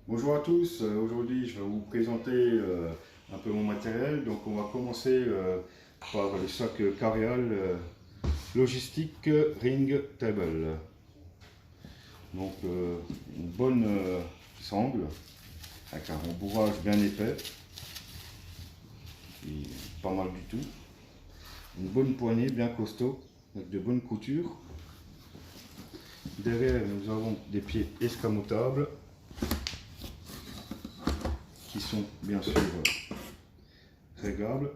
Bonjour à tous, aujourd'hui je vais vous présenter un peu mon matériel. Donc on va commencer par le sac Carial Logistique Ring Table. Donc une bonne sangle avec un rembourrage bien épais, qui est pas mal du tout. Une bonne poignée bien costaud avec de bonnes coutures. Derrière nous avons des pieds escamotables qui sont bien sûr réglables.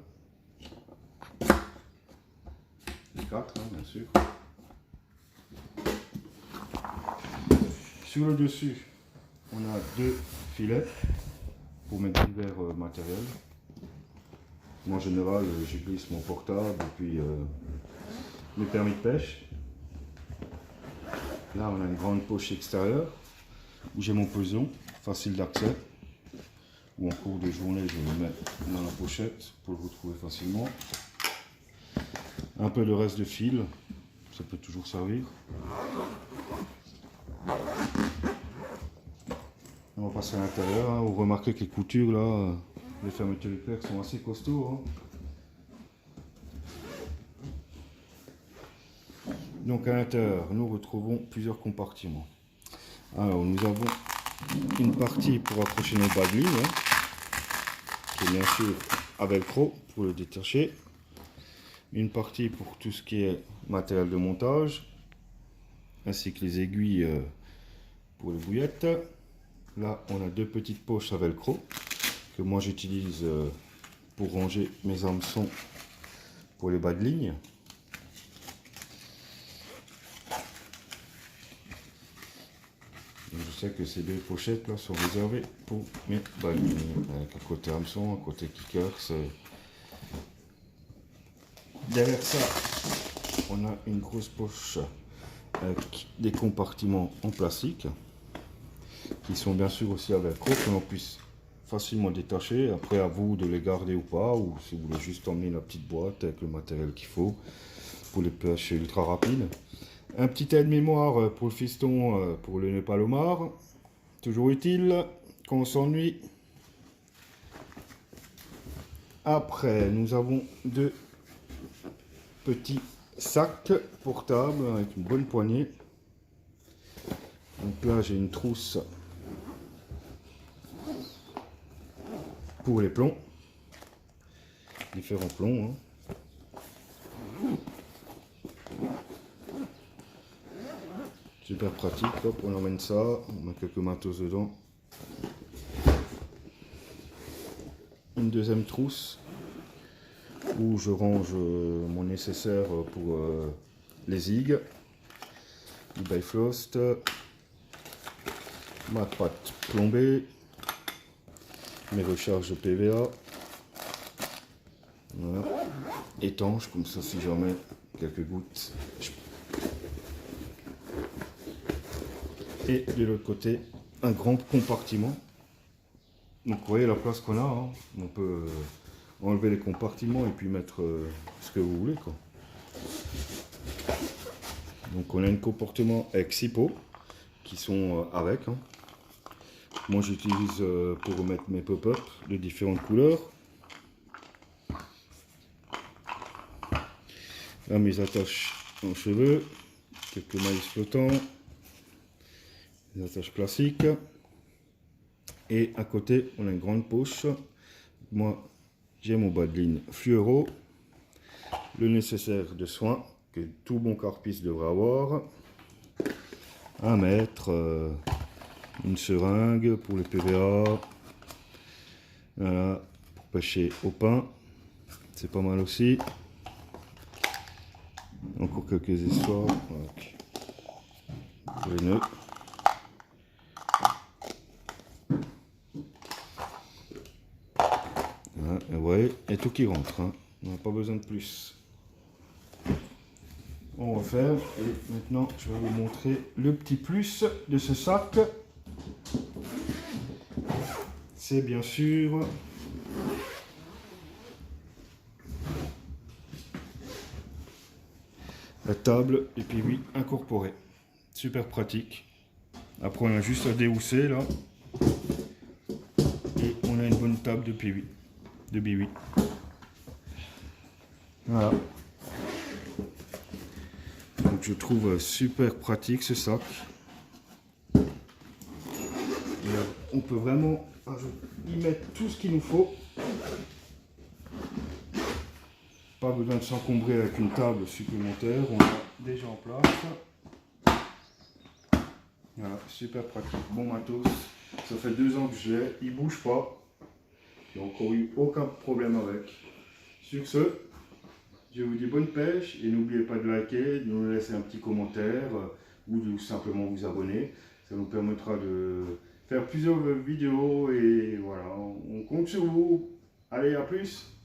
Les 4 bien sûr. Sur le dessus, on a 2 filets pour mettre divers matériel. Moi, en général, je glisse mon portable et puis mes permis de pêche. Là, on a une grande poche extérieure où j'ai mon peson, facile d'accès. Ou en cours de journée, je le mets dans la pochette pour le retrouver facilement. Un peu de reste de fil, ça peut toujours servir. On va passer à l'intérieur, hein. Vous remarquez que les coutures là, les fermetures éclairs sont assez costauds. Hein. Donc à l'intérieur, nous retrouvons plusieurs compartiments. Alors nous avons une partie pour accrocher nos bas de ligne, hein, qui est bien sûr à velcro pour le détacher. Une partie pour tout ce qui est matériel de montage, ainsi que les aiguilles pour les bouillettes. Là, on a 2 petites poches à velcro que moi j'utilise pour ranger mes hameçons pour les bas de ligne. Je sais que ces 2 pochettes là sont réservées pour mes bas de ligne, avec un côté hameçon, un côté kicker. Derrière ça, on a une grosse poche avec des compartiments en plastique qui sont bien sûr aussi à velcro, que l'on puisse facilement détacher. Après, à vous de les garder ou pas, ou si vous voulez juste emmener la petite boîte avec le matériel qu'il faut pour les pêches ultra rapides. Un petit aide-mémoire pour le fiston, pour le nœud palomar, toujours utile quand on s'ennuie. Après, nous avons 2 petits sacs portables avec une bonne poignée. Donc là, j'ai une trousse pour les plombs, différents plombs. Hein. Super pratique, hop, on emmène ça, on met quelques matos dedans. Une deuxième trousse où je range mon nécessaire pour les zigues, du Bifrost, ma pâte plombée, mes recharges de PVA, voilà, étanche comme ça si jamais quelques gouttes. Et de l'autre côté, un grand compartiment. Donc vous voyez la place qu'on a, hein. On peut enlever les compartiments et puis mettre ce que vous voulez, quoi. Donc on a un compartiment avec 6 pots qui sont avec. Hein. Moi j'utilise pour mettre mes pop-up de différentes couleurs. Là mes attaches en cheveux, quelques mailles flottants, des attaches classiques. Et à côté on a une grande poche. Moi j'ai mon bas de ligne fluoro, le nécessaire de soin que tout bon carpiste devrait avoir, un mètre, une seringue pour les PVA, voilà, pour pêcher au pain, c'est pas mal aussi. Encore quelques histoires pour les nœuds. Voilà, et vous voyez, et tout qui rentre, hein. On n'a pas besoin de plus. On va faire, et maintenant je vais vous montrer le petit plus de ce sac. C'est bien sûr la table et puis oui, incorporée. Super pratique. Après on a juste à déhousser là. table de P8, de B8. Voilà. Donc je trouve super pratique ce sac. Et on peut vraiment y mettre tout ce qu'il nous faut. Pas besoin de s'encombrer avec une table supplémentaire, on l'a déjà en place. Voilà, super pratique, bon matos. Ça fait 2 ans que je l'ai, il bouge pas. J'ai encore eu aucun problème avec. Sur ce, je vous dis bonne pêche et n'oubliez pas de liker, de nous laisser un petit commentaire ou de simplement vous abonner. Ça nous permettra de faire plusieurs vidéos et voilà, on compte sur vous. Allez, à plus!